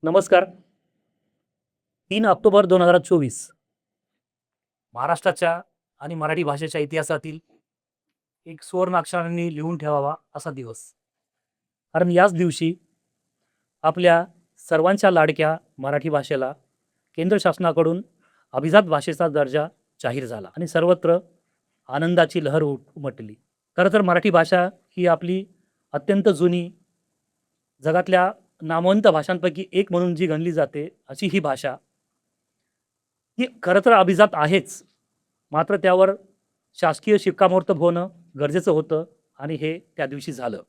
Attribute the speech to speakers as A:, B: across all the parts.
A: नमस्कार. 3 ऑक्टोबर 2024 महाराष्ट्राच्या आणि मराठी भाषेच्या इतिहासातील एक सुवर्ण अक्षरांनी लिहून ठेवावा असा दिवस. कारण याच दिवशी आपल्या सर्वांच्या लाडक्या मराठी भाषेला केंद्र शासनाकडून अभिजात भाषेचा दर्जा जाहीर झाला आणि सर्वत्र आनंदाची लहर उमटली. खरं तर मराठी भाषा ही आपली अत्यंत जुनी, जगातल्या नामवंत भाषांपैकी एक म्हणून जी गणली जाते अशी ही भाषा ही खरं तर अभिजात आहेच, मात्र त्यावर शासकीय शिक्कामोर्तब होणं गरजेचं होतं आणि हे त्या दिवशी झालं.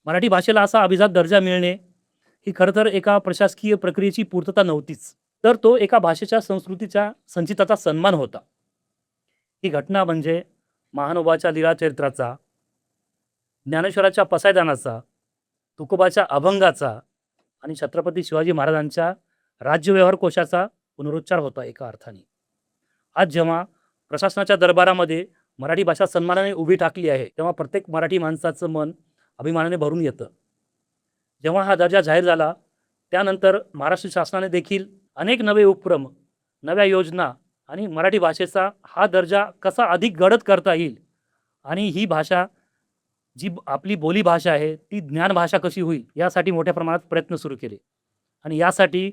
A: मराठी भाषेला असा अभिजात दर्जा मिळणे ही खरं तर एका प्रशासकीय प्रक्रियेची पूर्तता नव्हतीच, तर तो एका भाषेच्या संस्कृतीच्या संचिताचा सन्मान होता. ही घटना म्हणजे महानुभावाच्या लीळाचरित्राचा, ज्ञानेश्वराच्या पसायदानाचा, तुकोबाच्या अभंगाचा आणि छत्रपती शिवाजी महाराजांच्या राज्यव्यवहार कोशाचा पुनरुच्चार होता एका अर्थाने. आज जेव्हा प्रशासनाच्या दरबारामध्ये मराठी भाषा सन्मानाने उभी टाकली आहे, तेव्हा प्रत्येक मराठी माणसाचं मन अभिमानाने भरून येतं. जेव्हा हा दर्जा जाहीर झाला त्यानंतर महाराष्ट्र शासनाने देखील अनेक नवे उपक्रम, नव्या योजना आणि मराठी भाषेचा हा दर्जा कसा अधिक गडद करता येईल आणि ही भाषा जी आपली बोली भाषा आहे ती ज्ञान भाषा कशी होईल यासाठी मोठ्या प्रमाणात प्रयत्न सुरू केले. आणि यासाठी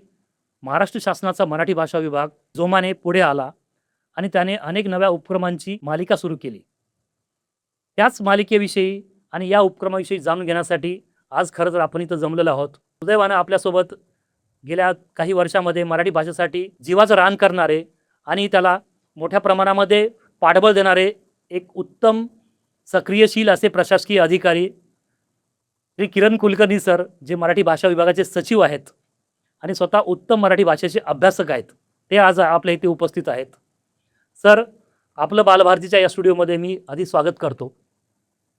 A: महाराष्ट्र शासनाचा मराठी भाषा विभाग जोमाने पुढे आला आणि त्याने अनेक नव्या उपक्रमांची मालिका सुरू केली. त्याच मालिकेविषयी आणि या उपक्रमाविषयी जाणून घेण्यासाठी आज खरं तर आपण इथं जमलेलो आहोत. सुदैवानं आपल्यासोबत गेल्या काही वर्षामध्ये मराठी भाषेसाठी जीवाचं रान करणारे आणि त्याला मोठ्या प्रमाणामध्ये पाठबळ देणारे एक उत्तम सक्रियशील असे प्रशासकीय अधिकारी श्री किरण कुलकर्णी सर, जे मराठी भाषा विभागाचे सचिव आहेत आणि स्वतः उत्तम मराठी भाषेचे अभ्यासक आहेत, ते आज आपल्या इथे उपस्थित आहेत. सर, आपलं बालभारतीच्या या स्टुडिओमध्ये मी आधी स्वागत करतो.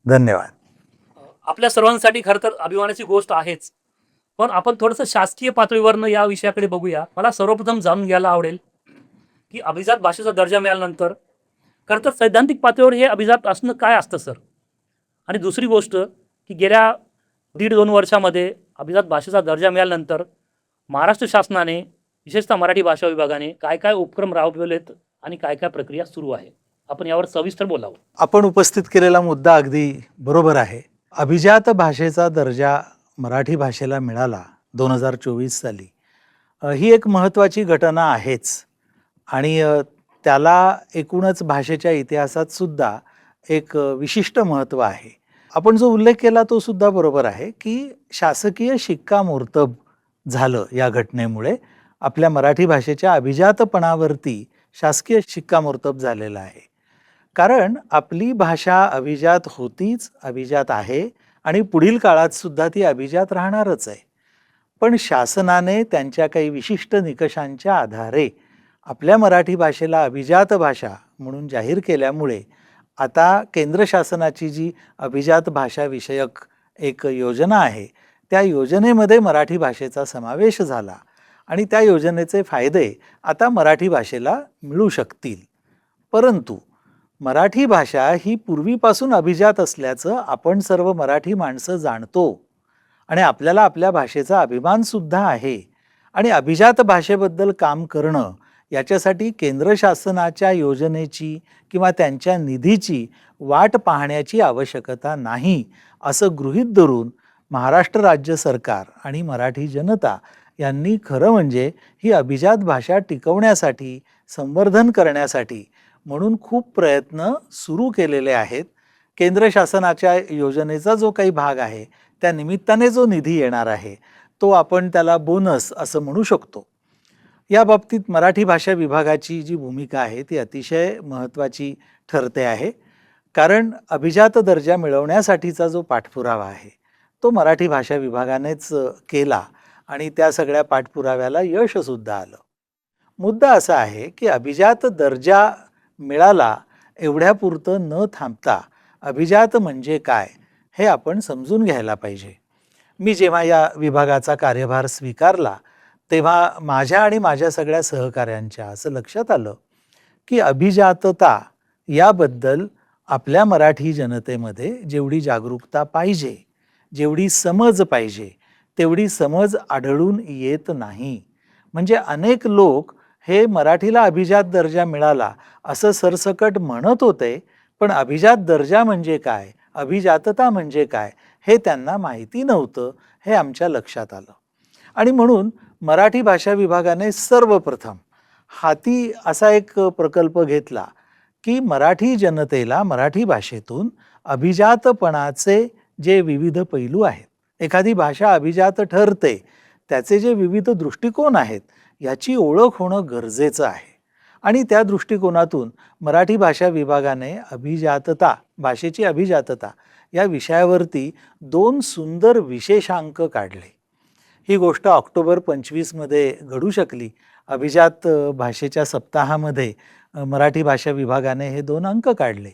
B: धन्यवाद.
A: आपल्या सर्वांसाठी खरं तर अभिमानाची गोष्ट आहेच, पण आपण थोडंसं शासकीय पातळीवरनं या विषयाकडे बघूया. मला सर्वप्रथम जाणून घ्यायला आवडेल की अभिजात भाषेचा दर्जा मिळाल्यानंतर खरं तर सैद्धांतिक पातळीवर हे अभिजात असणं काय असतं सर? आणि दुसरी गोष्ट की गेल्या 1.5-2 वर्षामध्ये अभिजात भाषेचा दर्जा मिळाल्यानंतर महाराष्ट्र शासनाने विशेषतः मराठी भाषा विभागाने काय काय उपक्रम राबवलेत आणि काय काय प्रक्रिया सुरू आहे, आपण यावर सविस्तर बोलावं.
B: आपण उपस्थित केलेला मुद्दा अगदी बरोबर आहे. अभिजात भाषेचा दर्जा मराठी भाषेला मिळाला 2024 साली. ही एक महत्त्वाची घटना आहेच आणि त्याला एकूणच भाषेच्या इतिहासात सुद्धा एक विशिष्ट महत्त्व आहे. आपण जो उल्लेख केला तो सुद्धा बरोबर आहे की शासकीय शिक्कामोर्तब झालं या घटनेमुळे. आपल्या मराठी भाषेच्या अभिजातपणावरती शासकीय शिक्कामोर्तब झालेला आहे. कारण आपली भाषा अभिजात होतीच, अभिजात आहे आणि पुढील काळात सुद्धा ती अभिजात राहणारच आहे. पण शासनाने त्यांच्या काही विशिष्ट निकषांच्या आधारे आपल्या मराठी भाषेला अभिजात भाषा म्हणून जाहीर केल्यामुळे आता केंद्र शासनाची जी अभिजात भाषा विषयक एक योजना आहे, त्या योजनेमध्ये मराठी भाषेचा समावेश झाला आणि त्या योजनेचे फायदे आता मराठी भाषेला मिळू शकतील. परंतु मराठी भाषा ही पूर्वीपासून अभिजात असल्याचं आपण सर्व मराठी माणसं जाणतो आणि आपल्याला आपल्या भाषेचा अभिमानसुद्धा आहे. आणि अभिजात भाषेबद्दल काम करणं याच्यासाठी केंद्र शासनाच्या योजनेची किंवा त्यांच्या निधीची वाट पाहण्याची आवश्यकता नाही असं गृहीत धरून महाराष्ट्र राज्य सरकार आणि मराठी जनता यांनी खरं म्हणजे ही अभिजात भाषा टिकवण्यासाठी, संवर्धन करण्यासाठी म्हणून खूप प्रयत्न सुरू केलेले आहेत. केंद्र शासनाच्या योजनेचा जो काही भाग आहे त्या निमित्ताने जो निधी येणार आहे तो आपण त्याला बोनस असं म्हणू शकतो. या बाबतीत मराठी भाषा विभागाची जी भूमिका आहे ती अतिशय महत्त्वाची ठरते आहे. कारण अभिजात दर्जा मिळवण्यासाठीचा जो पाठपुरावा आहे तो मराठी भाषा विभागानेच केला आणि त्या सगळ्या पाठपुराव्याला यशसुद्धा आलं. मुद्दा असा आहे की अभिजात दर्जा मिळाला एवढ्यापुरतं न थांबता अभिजात म्हणजे काय हे आपण समजून घ्यायला पाहिजे. मी जेव्हा या विभागाचा कार्यभार स्वीकारला तेव्हा माझ्या आणि माझ्या सगळ्या सहकाऱ्यांच्या असं लक्षात आलं की अभिजातता याबद्दल आपल्या मराठी जनतेमध्ये जेवढी जागरूकता पाहिजे, जेवढी समज पाहिजे तेवढी समज आढळून येत नाही. म्हणजे अनेक लोक हे मराठीला अभिजात दर्जा मिळाला असं सरसकट म्हणत होते, पण अभिजात दर्जा म्हणजे काय, अभिजातता म्हणजे काय हे त्यांना माहिती नव्हतं, हे आमच्या लक्षात आलं. आणि म्हणून मराठी भाषा विभागाने सर्वप्रथम हाती असा एक प्रकल्प घेतला की मराठी जनतेला मराठी भाषेतून अभिजातपणाचे जे विविध पैलू आहेत, एखादी भाषा अभिजात ठरते त्याचे जे विविध दृष्टिकोन आहेत, याची ओळख होणं गरजेचं आहे. आणि त्या दृष्टिकोनातून मराठी भाषा विभागाने अभिजातता, भाषेची अभिजातता या विषयावरती 2 सुंदर विशेषांक काढले. ही गोष्ट ऑक्टोबर 25 मध्ये घडू शकली. अभिजात भाषेच्या सप्ताहामध्ये मराठी भाषा विभागाने हे 2 अंक काढले.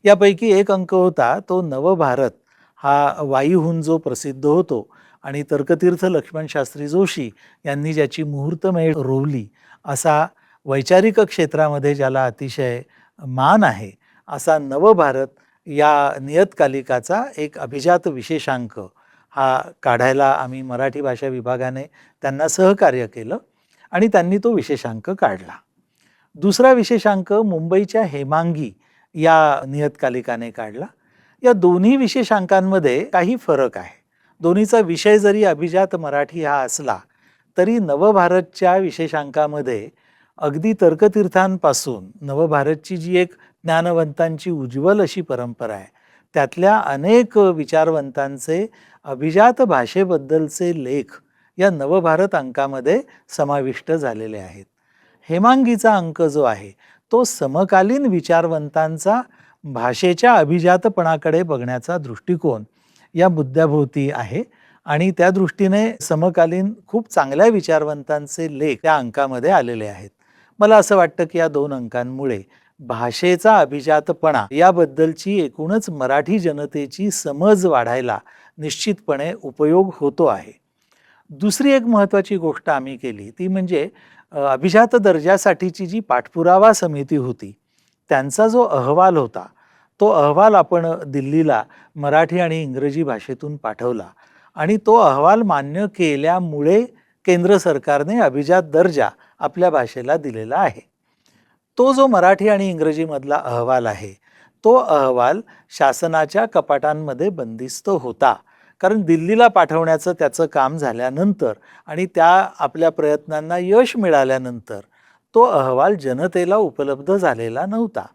B: यापैकी एक अंक होता तो नवभारत, हा वाईहून जो प्रसिद्ध होतो आणि तर्कतीर्थ लक्ष्मण शास्त्री जोशी यांनी ज्याची मुहूर्तमेढ रोवली, असा वैचारिक क्षेत्रामध्ये ज्याला अतिशय मान आहे, असा नवभारत या नियतकालिकाचा एक अभिजात विशेषांक हा काढायला आम्ही मराठी भाषा विभागाने त्यांना सहकार्य केलं आणि त्यांनी तो विशेषांक काढला. दुसरा विशेषांक मुंबईच्या हेमांगी या नियतकालिकाने काढला. या दोन्ही विशेषांकांमध्ये काही फरक आहे. दोन्हीचा विषय जरी अभिजात मराठी हा असला तरी नवभारतच्या विशेषांकामध्ये अगदी तर्कतीर्थांपासून नवभारतची जी एक ज्ञानवंतांची उज्ज्वल अशी परंपरा आहे, त्यातल्या अनेक विचारवंतांचे अभिजात भाषेबद्दलचे लेख या नवभारत अंकामध्ये समाविष्ट झालेले आहेत. हेमांगीचा अंक जो आहे तो समकालीन विचारवंतांचा भाषेच्या अभिजातपणाकडे बघण्याचा दृष्टिकोन या मुद्द्याभोवती आहे आणि त्या दृष्टीने समकालीन खूप चांगल्या विचारवंतांचे लेख त्या अंकामध्ये आलेले आहेत. मला असं वाटतं की या 2 अंकांमुळे भाषेचा अभिजातपणा याबद्दलची एकूणच मराठी जनतेची समज वाढायला निश्चितपणे उपयोग होतो आहे. दुसरी एक महत्त्वाची गोष्ट आम्ही केली ती म्हणजे अभिजात दर्जासाठीची जी पाठपुरावा समिती होती, त्यांचा जो अहवाल होता, तो अहवाल आपण दिल्लीला मराठी आणि इंग्रजी भाषेतून पाठवला आणि तो अहवाल मान्य केल्यामुळे केंद्र सरकारने अभिजात दर्जा आपल्या भाषेला दिलेला आहे. तो जो मराठी आणि इंग्रजीमधला अहवाल आहे, तो अहवाल शासनाच्या कपाटांमध्ये बंदिस्त होता. कारण दिल्लीला पाठवण्याचं त्याचं काम झाल्यानंतर आणि त्या आपल्या प्रयत्नांना यश मिळाल्यानंतर तो अहवाल जनतेला उपलब्ध झालेला नव्हता.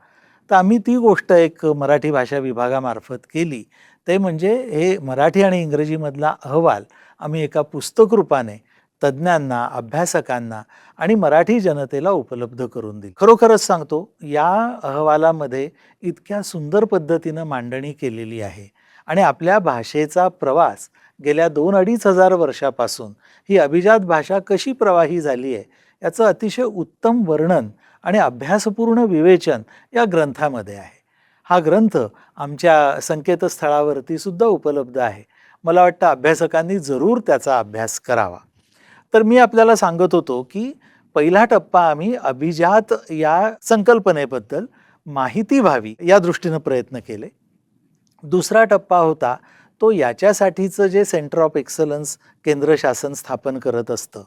B: तर आम्ही ती गोष्ट एक मराठी भाषा विभागामार्फत केली, ते म्हणजे हे मराठी आणि इंग्रजीमधला अहवाल आम्ही एका पुस्तक रूपाने तज्ज्ञांना, अभ्यासकांना आणि मराठी जनतेला उपलब्ध करून दिली. खरोखरच सांगतो, या अहवालामध्ये इतक्या सुंदर पद्धतीनं मांडणी केलेली आहे आणि आपल्या भाषेचा प्रवास गेल्या 2-2.5 हजार वर्षापासून ही अभिजात भाषा कशी प्रवाही झाली आहे याचं अतिशय उत्तम वर्णन आणि अभ्यासपूर्ण विवेचन या ग्रंथामध्ये आहे. हा ग्रंथ आमच्या संकेतस्थळावरती सुद्धा उपलब्ध आहे. मला वाटतं अभ्यासकांनी जरूर त्याचा अभ्यास करावा. तर मी आपल्याला सांगत होतो की पहिला टप्पा आम्ही अभिजात या संकल्पनेबद्दल माहिती व्हावी या दृष्टीनं प्रयत्न केले. दुसरा टप्पा होता तो याच्यासाठीचं जे सेंटर ऑफ एक्सलन्स केंद्र शासन स्थापन करत असतं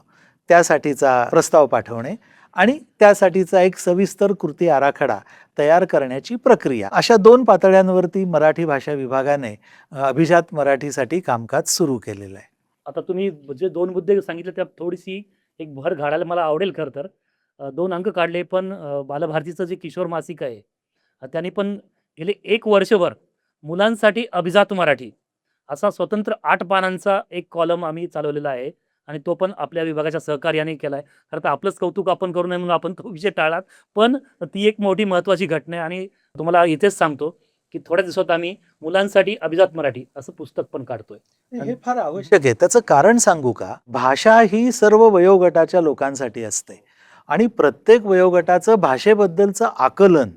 B: त्यासाठीचा प्रस्ताव पाठवणे आणि त्यासाठीचा एक सविस्तर कृती आराखडा तयार करण्याची प्रक्रिया. अशा 2 पातळ्यांवरती मराठी भाषा विभागाने अभिजात मराठीसाठी कामकाज सुरू केलेलं आहे.
A: आता तुम्ही जे 2 मुद्दे सांगितले त्यात थोडीशी एक भर घालायला मला आवडेल. खरं तर 2 अंक काढले, पण बालभारतीचं जे किशोर मासिक आहे त्यांनी पण गेले 1 वर्षभर मुलांसाठी अभिजात मराठी असा स्वतंत्र 8 पानांचा एक कॉलम आम्ही चालवलेला आहे आणि तो पण आपल्या विभागाच्या सहकार्याने केला आहे. खरं तर आपलंच कौतुक आपण करू नये म्हणून आपण तो विषय टाळला, पण ती एक मोठी महत्त्वाची घटना आहे आणि तुम्हाला इथेच सांगतो की थोड्या दिवसात आम्ही मुलांसाठी अभिजात मराठी असं पुस्तक पण काढतोय.
B: हे फार आवश्यक आहे. त्याचं कारण सांगू का? भाषा ही सर्व वयोगटाच्या लोकांसाठी असते आणि प्रत्येक वयोगटाचं भाषेबद्दलचं आकलन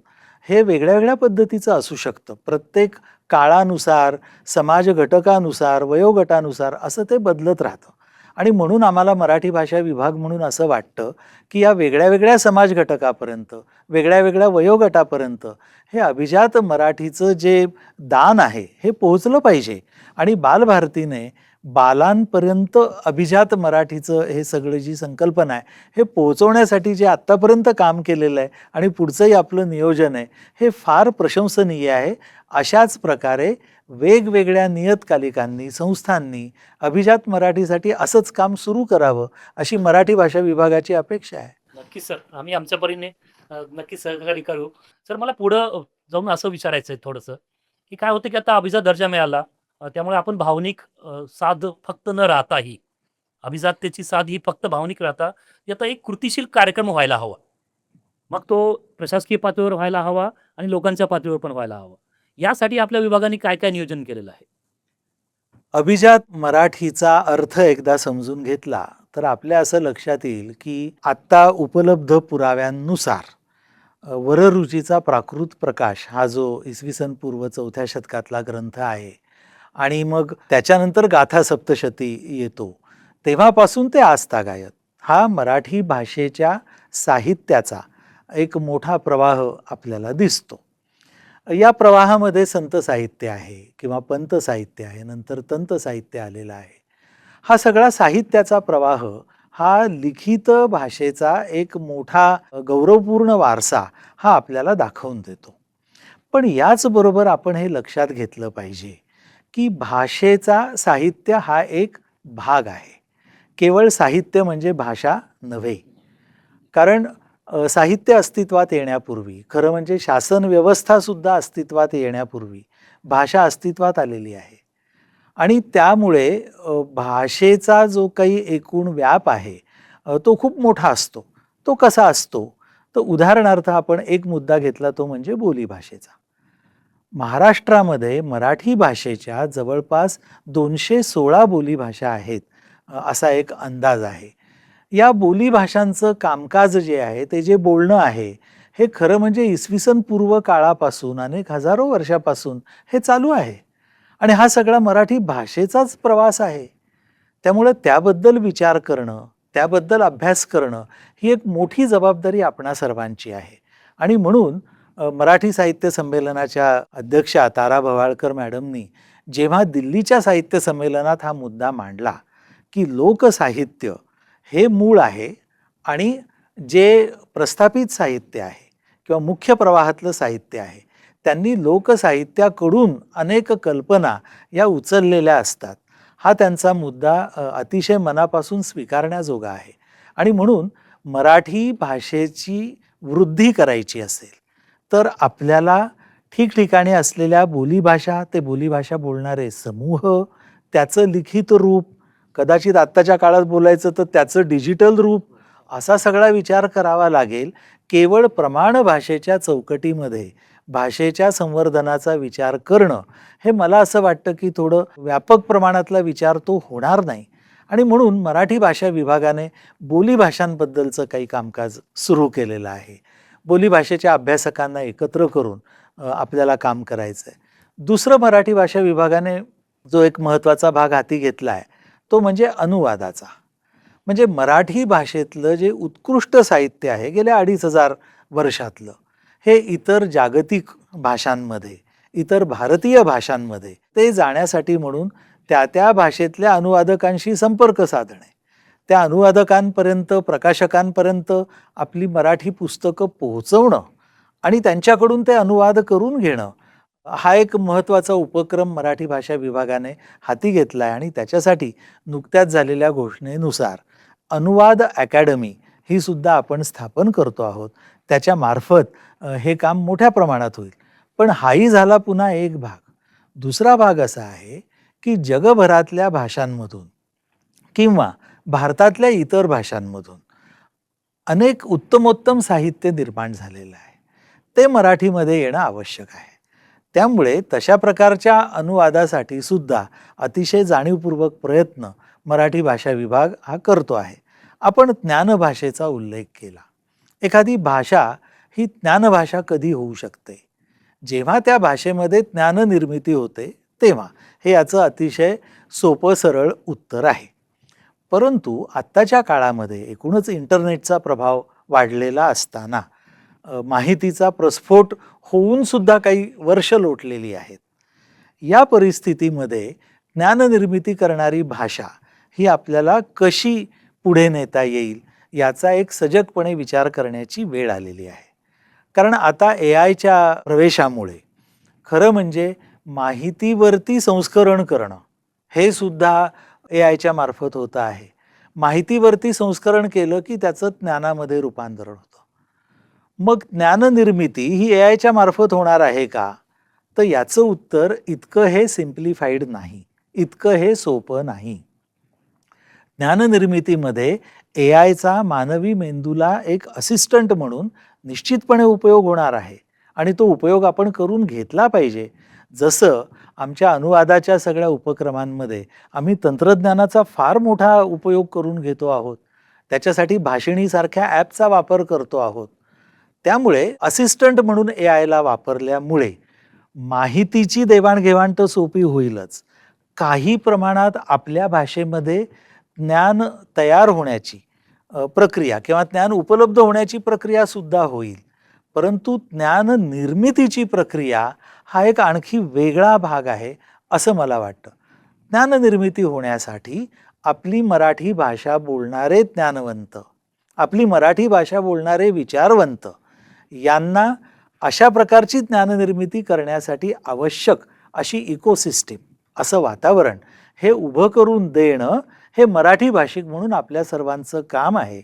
B: हे वेगळ्या वेगळ्या पद्धतीचं असू शकतं. प्रत्येक काळानुसार, समाज घटकानुसार, वयोगटानुसार असं ते बदलत राहतं आणि म्हणून आम्हाला मराठी भाषा विभाग म्हणून असं वाटतं की या वेगळ्या वेगळ्या समाज घटकापर्यंत, वेगळ्या वेगळ्या वयोगटापर्यंत हे अभिजात मराठीचं जे दान आहे हे पोहोचलं पाहिजे आणि बालभारतीने बालांपर्यंत अभिजात मराठीचं हे सगळं जी संकल्पना आहे हे पोहोचवण्यासाठी जे आत्तापर्यंत काम केलेलं आहे आणि पुढचंही आपलं नियोजन आहे हे फार प्रशंसनीय आहे. अशाच प्रकारे वेगवेगळ्या नियतकालिकांनी, संस्थांनी अभिजात मराठीसाठी असंच काम सुरू करावं अशी मराठी भाषा विभागाची अपेक्षा आहे.
A: नक्कीच सर, आम्ही आमच्या परीने नक्कीच सहकार्य करू. सर, मला पुढं जाऊन असं विचारायचं आहे थोडंसं, की काय होतं की आता अभिजात दर्जा मिळाला, त्यामुळे आपण भावनिक साध फक्त न राहताही अभिजाततेची साध ही फक्त भावनिक राहता याचा एक कृतिशील कार्यक्रम व्हायला हवा. मग तो प्रशासकीय पातळीवर व्हायला हवा आणि लोकांच्या पातळीवर पण व्हायला हवा. यासाठी आपल्या विभागाने काय काय नियोजन केलेलं आहे?
B: अभिजात मराठीचा अर्थ एकदा समजून घेतला तर आपल्या असं लक्षात येईल की आत्ता उपलब्ध पुराव्यांनुसार वररुचीचा प्राकृत प्रकाश हा जो इसवी सन पूर्व 4थ्या शतकातला ग्रंथ आहे आणि मग त्याच्यानंतर गाथा सप्तशती येतो, तेव्हापासून ते आजतागायत हा मराठी भाषेच्या साहित्याचा एक मोठा प्रवाह आपल्याला दिसतो. या प्रवाहामध्ये संत साहित्य आहे किंवा पंत साहित्य आहे, नंतर तंत साहित्य आलेलं आहे. हा सगळा साहित्याचा प्रवाह हा लिखित भाषेचा एक मोठा गौरवपूर्ण वारसा हा आपल्याला दाखवून देतो. पण याचबरोबर आपण हे लक्षात घेतलं पाहिजे की भाषेचा साहित्य हा एक भाग आहे. केवळ साहित्य म्हणजे भाषा नव्हे. कारण साहित्य अस्तित्वात येण्यापूर्वी, खरं म्हणजे शासन व्यवस्थासुद्धा अस्तित्वात येण्यापूर्वी भाषा अस्तित्वात आलेली आहे. आणि त्यामुळे भाषेचा जो काही एकूण व्याप आहे तो खूप मोठा असतो. तो कसा असतो? तर उदाहरणार्थ आपण एक मुद्दा घेतला तो म्हणजे बोलीभाषेचा. महाराष्ट्रामध्ये मराठी भाषेच्या जवळपास 216 बोलीभाषा आहेत असा एक अंदाज आहे. या बोलीभाषांचं कामकाज जे आहे ते जे बोलणं आहे हे खरं म्हणजे इसवी सन पूर्व काळापासून अनेक हजारो वर्षापासून हे चालू आहे आणि हा सगळा मराठी भाषेचाच प्रवास आहे. त्यामुळे त्याबद्दल विचार करणं, त्याबद्दल अभ्यास करणं ही एक मोठी जबाबदारी आपणा सर्वांची आहे. आणि म्हणून मराठी साहित्य संमेलनाच्या अध्यक्षा तारा भवाळकर मॅडमनी जेव्हा दिल्लीच्या साहित्य संमेलनात हा मुद्दा मांडला की लोकसाहित्य हे मूळ आहे आणि जे प्रस्थापित साहित्य आहे किंवा मुख्य प्रवाहातलं साहित्य आहे त्यांनी लोकसाहित्याकडून अनेक कल्पना या उचललेल्या असतात. हा त्यांचा मुद्दा अतिशय मनापासून स्वीकारण्याजोगा आहे. आणि म्हणून मराठी भाषेची वृद्धी करायची असेल तर आपल्याला ठिकठिकाणी असलेल्या बोलीभाषा, ते बोलीभाषा बोलणारे समूह, त्याचं लिखित रूप, कदाचित आत्ताच्या काळात बोलायचं तर त्याचं डिजिटल रूप, असा सगळा विचार करावा लागेल. केवळ प्रमाण भाषेच्या चौकटीमध्ये भाषेच्या संवर्धनाचा विचार करणं हे मला असं वाटतं की थोडं व्यापक प्रमाणातला विचार तो होणार नाही. आणि म्हणून मराठी भाषा विभागाने बोलीभाषांबद्दलचं काही कामकाज सुरू केलेलं आहे. बोलीभाषेच्या अभ्यासकांना एकत्र करून आपल्याला काम करायचं आहे. दुसरं मराठी भाषा विभागाने जो एक महत्त्वाचा भाग हाती घेतला आहे तो म्हणजे अनुवादाचा. म्हणजे मराठी भाषेतलं जे उत्कृष्ट साहित्य आहे गेल्या 2500 वर्षातलं हे इतर जागतिक भाषांमध्ये, इतर भारतीय भाषांमध्ये ते जाण्यासाठी म्हणून त्या भाषेतल्या अनुवादकांशी संपर्क साधणे, त्या अनुवादकांपर्यंत, प्रकाशकांपर्यंत आपली मराठी पुस्तकं पोहोचवणं आणि त्यांच्याकडून ते अनुवाद करून घेणं, हा एक महत्त्वाचा उपक्रम मराठी भाषा विभागाने हाती घेतला आहे. आणि त्याच्यासाठी नुकत्याच झालेल्या घोषणेनुसार अनुवाद अकॅडमी ही सुद्धा आपण स्थापन करतो आहोत. त्याच्यामार्फत हे काम मोठ्या प्रमाणात होईल. पण हाही झाला पुन्हा एक भाग. दुसरा भाग असा आहे की जगभरातल्या भाषांमधून किंवा भारतातल्या इतर भाषांमधून अनेक उत्तमोत्तम साहित्य निर्माण झालेलं आहे. ते मराठीमध्ये येणं आवश्यक आहे. त्यामुळे तशा प्रकारच्या अनुवादासाठी सुद्धा अतिशय जाणीवपूर्वक प्रयत्न मराठी भाषा विभाग हा करतो आहे. आपण ज्ञानभाषेचा उल्लेख केला. एखादी भाषा ही ज्ञानभाषा कधी होऊ शकते? जेव्हा त्या भाषेमध्ये ज्ञाननिर्मिती होते तेव्हा. हे याचं अतिशय सोपं सरळ उत्तर आहे. परंतु आत्ताच्या काळामध्ये एकूणच इंटरनेटचा प्रभाव वाढलेला असताना माहितीचा प्रस्फोट होऊन सुद्धा काही वर्ष लोटलेली आहेत. या परिस्थितीमध्ये ज्ञाननिर्मिती करणारी भाषा ही आपल्याला कशी पुढे नेता येईल याचा एक सजगपणे विचार करण्याची वेळ आलेली आहे. कारण आता AI प्रवेशामुळे खरं म्हणजे माहितीवरती संस्करण करणं हे सुद्धा AI मार्फत होतं आहे. माहितीवरती संस्करण केलं की त्याचं ज्ञानामध्ये रूपांतरण होतं. मग ज्ञाननिर्मिती ही AI मार्फत होणार आहे का? तर याचं उत्तर इतकं हे सिम्प्लिफाईड नाही, इतकं हे सोपं नाही. ज्ञाननिर्मितीमध्ये AIचा मानवी मेंदूला एक असिस्टंट म्हणून निश्चितपणे उपयोग होणार आहे आणि तो उपयोग आपण करून घेतला पाहिजे. जसं आमच्या अनुवादाच्या सगळ्या उपक्रमांमध्ये आम्ही तंत्रज्ञानाचा फार मोठा उपयोग करून घेतो आहोत. त्याच्यासाठी भाषिणीसारख्या ॲपचा वापर करतो आहोत. त्यामुळे असिस्टंट म्हणून AIला वापरल्यामुळे माहितीची देवाणघेवाण तर सोपी होईलच. काही प्रमाणात आपल्या भाषेमध्ये ज्ञान तयार होण्याची प्रक्रिया किंवा ज्ञान उपलब्ध होण्याची प्रक्रिया सुद्धा होईल. परंतु ज्ञान निर्मितीची प्रक्रिया हा एक आणखी वेगळा भाग आहे असं मला वाटतं. ज्ञाननिर्मिती होण्यासाठी आपली मराठी भाषा बोलणारे ज्ञानवंत, आपली मराठी भाषा बोलणारे विचारवंत यांना अशा प्रकारची ज्ञाननिर्मिती करण्यासाठी आवश्यक अशी इकोसिस्टीम, असं वातावरण हे उभं करून देणं हे मराठी भाषिक म्हणून आपल्या सर्वांचं काम आहे.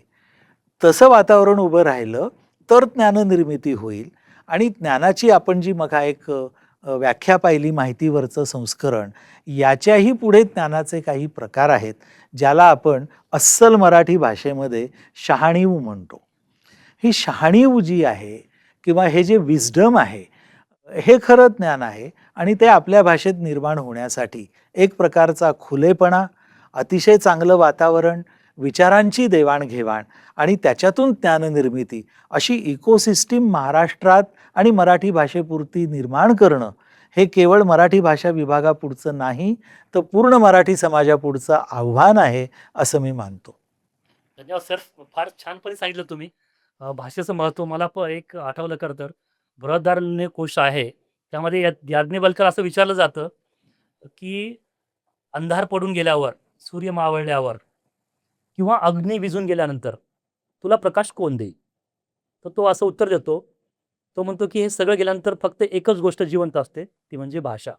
B: तसं वातावरण उभं राहिलं तर ज्ञाननिर्मिती होईल आणि ज्ञानाची आपण जी मग एक व्याख्या पाहिली माहितीवरचं संस्करण, याच्याही पुढे ज्ञानाचे काही प्रकार आहेत ज्याला आपण अस्सल मराठी भाषेमध्ये शहाणीव म्हणतो. ही शहाणीव जी आहे किंवा हे जे विस्डम आहे हे खरं ज्ञान आहे आणि ते आपल्या भाषेत निर्माण होण्यासाठी एक प्रकारचा खुलेपणा, अतिशय चांगलं वातावरण, विचारांची देवाणघेवाण आणि त्याच्यातून ज्ञाननिर्मिती अशी इकोसिस्टीम महाराष्ट्रात आणि मराठी भाषेपुरती निर्माण करणं हे केवळ मराठी भाषा विभागापुढचं नाही तर पूर्ण मराठी समाजापुढचं आव्हान आहे असं मी मानतो.
A: धन्यवाद सर. फार छानपणे सांगितलं तुम्ही. भाषेचं महत्त्व मला एक आठवलं खरं तर बृहदारण्यक कोश आहे. त्यामध्ये याज्ञवल्क्य असं विचारलं जातं की अंधार पडून गेल्यावर, सूर्य मावळल्यावर किंवा अग्नी विझून गेल्यानंतर तुला प्रकाश कोण देईल? तर तो असं उत्तर देतो. तो म्हणतो की हे सगळं गेल्यानंतर फक्त एकच गोष्ट जिवंत असते, ती म्हणजे भाषा.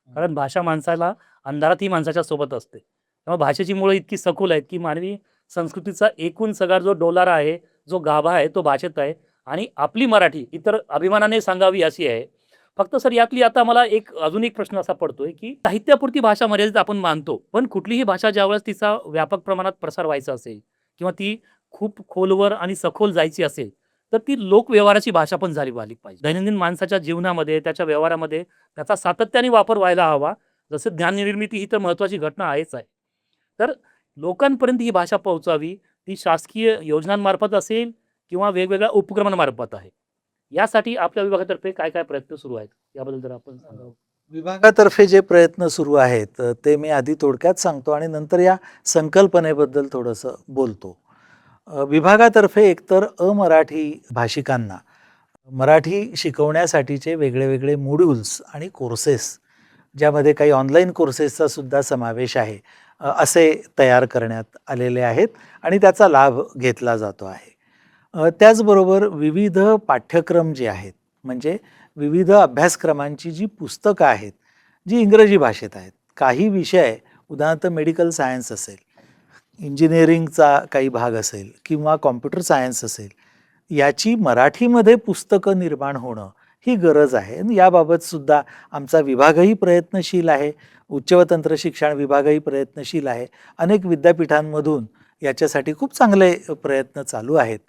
A: कारण भाषा माणसाला अंधारातही माणसाच्या सोबत असते. त्यामुळे भाषेची मुळं इतकी सखोल आहेत की मानवी संस्कृतीचा एकूण सगळा जो डोलारा आहे, जो गाभा आहे तो भाषेत आहे आणि आपली मराठी इतर अभिमानाने सांगावी अशी आहे. फक्त सर यातली आता मला अजून एक प्रश्न असा पडतोय की साहित्यापुरती भाषा मर्यादित आपण मानतो, पण कुठलीही भाषा ज्यावेळेस तिचा व्यापक प्रमाणात प्रसार व्हायचा असेल किंवा ती खूप खोलवर आणि सखोल जायची असेल तर ती लोकव्यवहाराची भाषा पण झाली पाहिजे. दैनंदिन माणसाच्या जीवनामध्ये, त्याच्या व्यवहारामध्ये त्याचा सातत्याने वापर व्हायला हवा. जसं ज्ञाननिर्मिती ही तर महत्त्वाची घटना आहेच आहे. तर लोकांपर्यंत ही भाषा पोहोचावी, ती शासकीय योजनांमार्फत असेल किंवा वेगवेगळ्या उपक्रमांमार्फत आहे. यासाठी आपल्या विभागातर्फे काय काय प्रयत्न सुरू आहेत याबद्दल जर आपण सांगावं.
B: विभागातर्फे जे प्रयत्न सुरू आहेत ते मी आधी थोडक्यात सांगतो आणि नंतर या संकल्पनेबद्दल थोडंसं बोलतो. विभागातर्फे एकतर अमराठी भाषिकांना मराठी शिकवण्यासाठीचे वेगळे वेगळे मॉड्यूल्स आणि कोर्सेस, ज्यामध्ये काही ऑनलाईन कोर्सेसचा सुद्धा समावेश आहे, असे तयार करण्यात आलेले आहेत आणि त्याचा लाभ घेतला जातो आहे. त्याचबरोबर विविध पाठ्यक्रम जे आहेत, म्हणजे विविध अभ्यासक्रमांची जी पुस्तकं आहेत, जी इंग्रजी भाषेत आहेत. काही विषय, उदाहरणार्थ मेडिकल सायन्स असेल, इंजिनिअरिंगचा काही भाग असेल किंवा कॉम्प्युटर सायन्स असेल, याची मराठीमध्ये पुस्तकं निर्माण होणं ही गरज आहे. आणि याबाबत सुद्धा आमचा विभागही प्रयत्नशील आहे, उच्च व तंत्र शिक्षण विभागही प्रयत्नशील आहे. अनेक विद्यापीठांमधून याच्यासाठी खूप चांगले प्रयत्न चालू आहेत.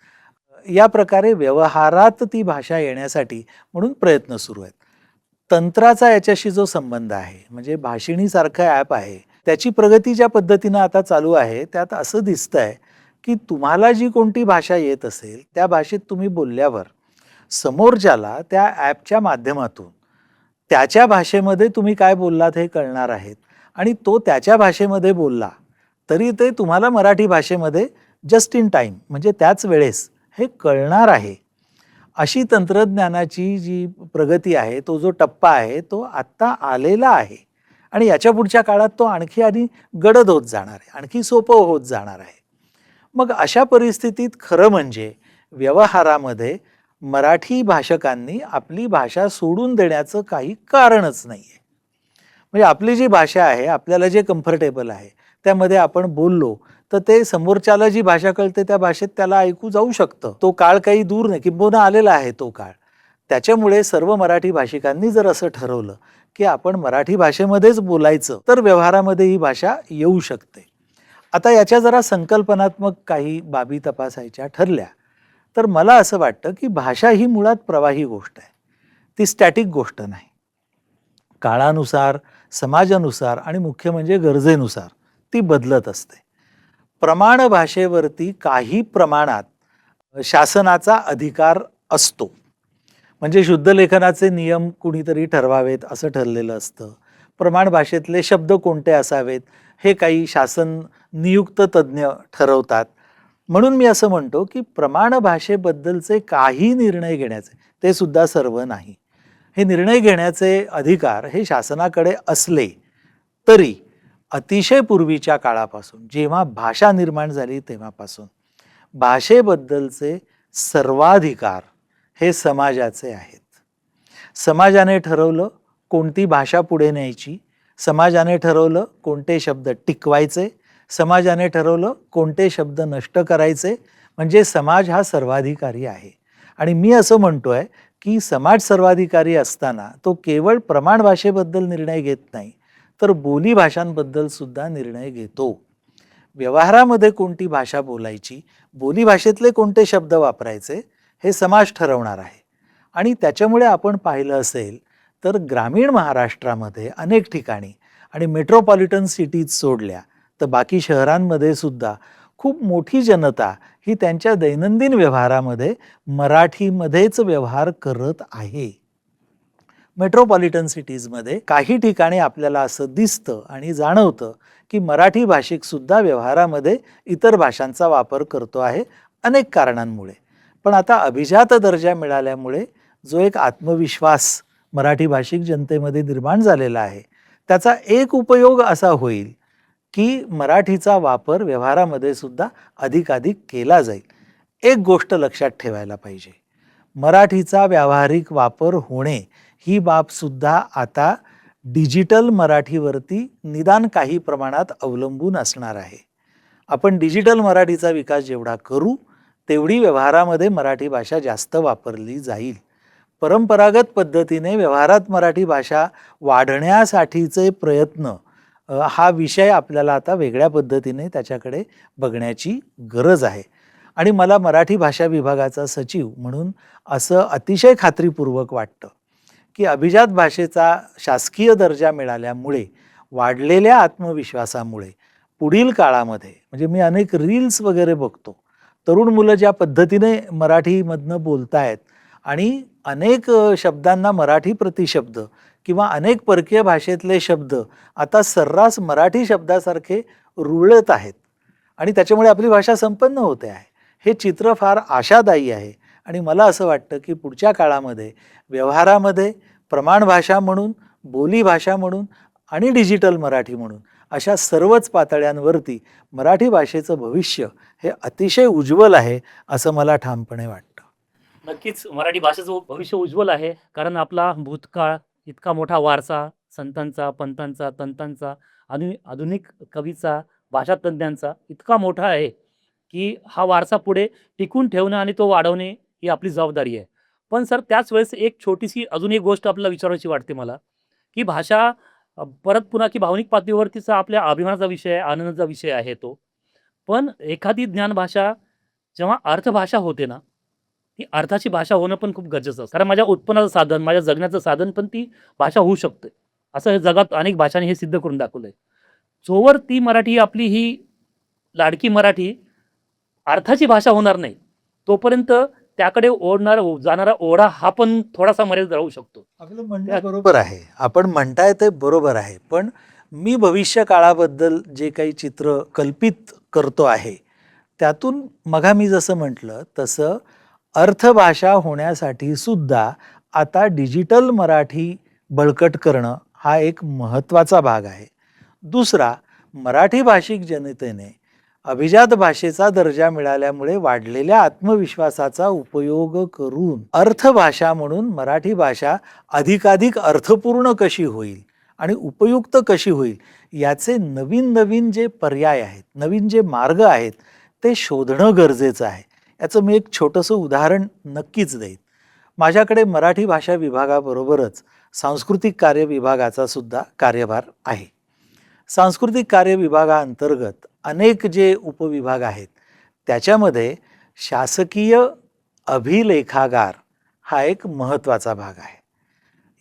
B: या प्रकारे व्यवहारात ती भाषा येण्यासाठी म्हणून प्रयत्न सुरू आहेत. तंत्राचा याच्याशी जो संबंध आहे, म्हणजे भाषिणीसारखं ॲप आहे, त्याची प्रगती ज्या पद्धतीनं आता चालू आहे त्यात असं दिसतंय की तुम्हाला जी कोणती भाषा येत असेल त्या भाषेत तुम्ही बोलल्यावर समोरच्याला त्या ॲपच्या माध्यमातून त्याच्या भाषेमध्ये तुम्ही काय बोललात हे कळणार आहेत आणि तो त्याच्या भाषेमध्ये बोलला तरी ते तुम्हाला मराठी भाषेमध्ये जस्ट इन टाईम, म्हणजे त्याच वेळेस हे कळणार आहे. अशी तंत्रज्ञानाची जी प्रगती आहे, तो जो टप्पा आहे तो आत्ता आलेला आहे आणि याच्या पुढच्या काळात तो आणखी आणि गडद होत जाणार आहे, आणखी सोपं होत जाणार आहे. मग अशा परिस्थितीत खरं म्हणजे व्यवहारामध्ये मराठी भाषकांनी आपली भाषा सोडून देण्याचं काही कारणच नाही आहे. म्हणजे आपली जी भाषा आहे, आपल्याला जे कम्फर्टेबल आहे त्यामध्ये आपण बोललो तर ते समोरच्याला जी भाषा कळते त्या भाषेत त्याला ऐकू जाऊ शकतं. तो काळ काही दूर नाही, किंबहुना आलेला आहे तो काळ. त्याच्यामुळे सर्व मराठी भाषिकांनी जर असं ठरवलं की आपण मराठी भाषेमध्येच बोलायचं तर व्यवहारामध्ये ही भाषा येऊ शकते. आता याच्या जरा संकल्पनात्मक काही बाबी तपासायच्या ठरल्या तर मला असं वाटतं की भाषा ही मुळात प्रवाही गोष्ट आहे, ती स्टॅटिक गोष्ट नाही. काळानुसार, समाजानुसार आणि मुख्य म्हणजे गरजेनुसार ती बदलत असते. प्रमाण भाषेवरती काही प्रमाणात शासनाचा अधिकार असतो. म्हणजे शुद्ध लेखनाचे नियम कुणीतरी ठरवावेत असं ठरलेलं असतं. प्रमाण भाषेतले शब्द कोणते असावेत हे काही शासन नियुक्त तज्ज्ञ ठरवतात. म्हणून मी असं म्हणतो की प्रमाण भाषेबद्दलचे काही निर्णय घेण्याचे, ते सुद्धा सर्व नाही, हे निर्णय घेण्याचे अधिकार हे शासनाकडे असले तरी अतिशय पूर्वीच्या काळापासून जेव्हा भाषा निर्माण झाली तेव्हापासून भाषेबद्दलचे सर्वाधिकार हे समाजाचे आहेत. समाजाने ठरवलं कोणती भाषा पुढे न्यायची, समाजाने ठरवलं कोणते शब्द टिकवायचे, समाजाने ठरवलं कोणते शब्द नष्ट करायचे. म्हणजे समाज हा सर्वाधिकारी आहे. आणि मी असं म्हणतोय की समाज सर्वाधिकारी असताना तो केवळ प्रमाण भाषेबद्दल निर्णय घेत नाही तर बोली भाषांबद्दल सुद्धा निर्णय घेतो. व्यवहारामध्ये कोणती भाषा बोलायची, बोली भाषेतले कोणते शब्द वापरायचे हे समाज ठरवणार आहे. आणि त्याच्यामुळे आपण पाहिलं असेल तर ग्रामीण महाराष्ट्रामध्ये अनेक ठिकाणी आणि मेट्रोपॉलिटन सिटीज सोडल्या तर बाकी शहरांमध्ये सुद्धा खूप मोठी जनता ही त्यांच्या दैनंदिन व्यवहारामध्ये मराठीमध्येच व्यवहार करत आहे. मेट्रोपॉलिटन सिटीजमध्ये काही ठिकाणी आपल्याला असं दिसतं आणि जाणवतं की मराठी भाषिक सुद्धा व्यवहारामध्ये इतर भाषांचा वापर करतो आहे अनेक कारणांमुळे. पण आता अभिजात दर्जा मिळाल्यामुळे जो एक आत्मविश्वास मराठी भाषिक जनतेमध्ये निर्माण झालेला आहे त्याचा एक उपयोग असा होईल की मराठीचा वापर व्यवहारामध्ये सुद्धा अधिकाधिक केला जाईल. एक गोष्ट लक्षात ठेवायला पाहिजे, मराठीचा व्यावहारिक वापर होणे ही बाब सुद्धा आता डिजिटल मराठीवरती निदान काही प्रमाणात अवलंबून असणार आहे. आपण डिजिटल मराठीचा विकास जेवढा करू तेवढी व्यवहारामध्ये मराठी भाषा जास्त वापरली जाईल. परंपरागत पद्धतीने व्यवहारात मराठी भाषा वाढण्यासाठीचे प्रयत्न हा विषय आपल्याला आता वेगळ्या पद्धतीने त्याच्याकडे बघण्याची गरज आहे. आणि मला मराठी भाषा विभागाचा सचिव म्हणून असं अतिशय खात्रीपूर्वक वाटतं की अभिजात भाषेचा शासकीय दर्जा मिळाल्यामुळे वाढलेल्या आत्मविश्वासामुळे पुढील काळामध्ये, म्हणजे मी अनेक रील्स वगैरे बघतो, तरुण मुलं ज्या पद्धतीने मराठीमधनं बोलतायत आणि अनेक शब्दांना मराठी प्रतिशब्द किंवा अनेक परकीय भाषेतले शब्द आता सर्रास मराठी शब्दासारखे रुळत आहेत आणि त्याच्यामुळे आपली भाषा संपन्न होते आहे. हे चित्र फार आशादायी आहे आणि मला असं वाटतं की पुढच्या काळामध्ये व्यवहारामध्ये प्रमाण भाषा म्हणून, बोली भाषा म्हणून आणि डिजिटल मराठी म्हणून अशा सर्वच पातळ्यांवरती मराठी भाषेचं भविष्य हे अतिशय उज्ज्वल आहे असं मला ठामपणे वाटतं.
A: नक्कीच मराठी भाषेचं भविष्य उज्ज्वल आहे, कारण आपला भूतकाळ इतका मोठा वारसा संतांचा, पंतांचा, तंतांचा आणि आधुनिक कवीचा, भाषातज्ञांचा इतका मोठा आहे की हा वारसा पुढे टिकून ठेवणं आणि तो वाढवणे ही आपली जबाबदारी आहे. पण सर त्याच वेळेस एक छोटीशी अजून एक गोष्ट आपल्याला विचारायची वाटते मला, की भाषा परत पुन्हा की भावनिक पातळीवरतीचा आपल्या अभिमानाचा विषय आहे, आनंदाचा विषय आहे तो. पण एखादी ज्ञान भाषा जेव्हा अर्थभाषा होते ना, ती अर्थाची भाषा होणं पण खूप गरजेचं असतं. कारण माझ्या उत्पन्नाचं साधन, माझ्या जगण्याचं साधन पण ती भाषा होऊ शकते. असं हे जगात अनेक भाषांनी हे सिद्ध करून दाखवलंय. जोवर ती मराठी आपली ही लाडकी मराठी अर्थाची भाषा होणार नाही, तोपर्यंत त्याकडे जाणारा ओढा हा पण थोडासा मर्यादित राहू शकतो.
B: आपलं म्हणणं बरोबर आहे, आपण म्हणताय ते बरोबर आहे. पण मी भविष्य काळाबद्दल जे काही चित्र कल्पित करतो आहे त्यातून मघा मी जसं म्हटलं तसं अर्थभाषा होण्यासाठी सुद्धा आता डिजिटल मराठी बळकट करणं हा एक महत्त्वाचा भाग आहे. दुसरा, मराठी भाषिक जनतेने अभिजात भाषेचा दर्जा मिळाल्यामुळे वाढलेल्या आत्मविश्वासाचा उपयोग करून अर्थभाषा म्हणून मराठी भाषा अधिकाधिक अर्थपूर्ण कशी होईल आणि उपयुक्त कशी होईल याचे नवीन नवीन जे पर्याय आहेत, नवीन जे मार्ग आहेत ते शोधणं गरजेचं आहे. याचं मी एक छोटंसं उदाहरण नक्कीच देईन. माझ्याकडे मराठी भाषा विभागाबरोबरच सांस्कृतिक कार्य विभागाचा सुद्धा कार्यभार आहे. सांस्कृतिक कार्य विभागाअंतर्गत अनेक जे उपविभाग आहेत त्याच्यामध्ये शासकीय अभिलेखागार हा एक महत्त्वाचा भाग आहे.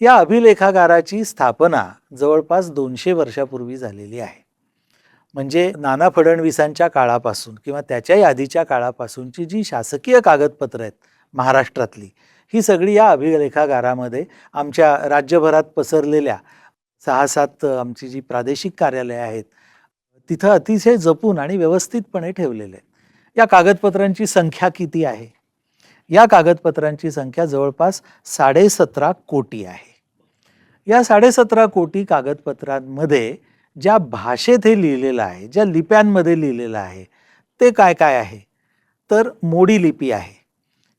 B: या अभिलेखागाराची स्थापना जवळपास 200 वर्षापूर्वी झालेली आहे. म्हणजे नाना फडणवीसांच्या काळापासून किंवा त्याच्याही आधीच्या काळापासूनची जी शासकीय कागदपत्रं आहेत महाराष्ट्रातली, ही सगळी या अभिलेखागारामध्ये आमच्या राज्यभरात पसरलेल्या 6-7 आमची जी प्रादेशिक कार्यालये आहेत तिथं अतिशय जपून आणि व्यवस्थितपणे ठेवलेले आहेत. या कागदपत्रांची संख्या किती आहे? या कागदपत्रांची संख्या जवळपास 17.5 कोटी आहे. या 17.5 कोटी कागदपत्रांमध्ये ज्या भाषेत हे लिहिलेलं आहे, ज्या लिप्यांमध्ये लिहिलेलं आहे ते काय काय आहे? तर मोडी लिपी आहे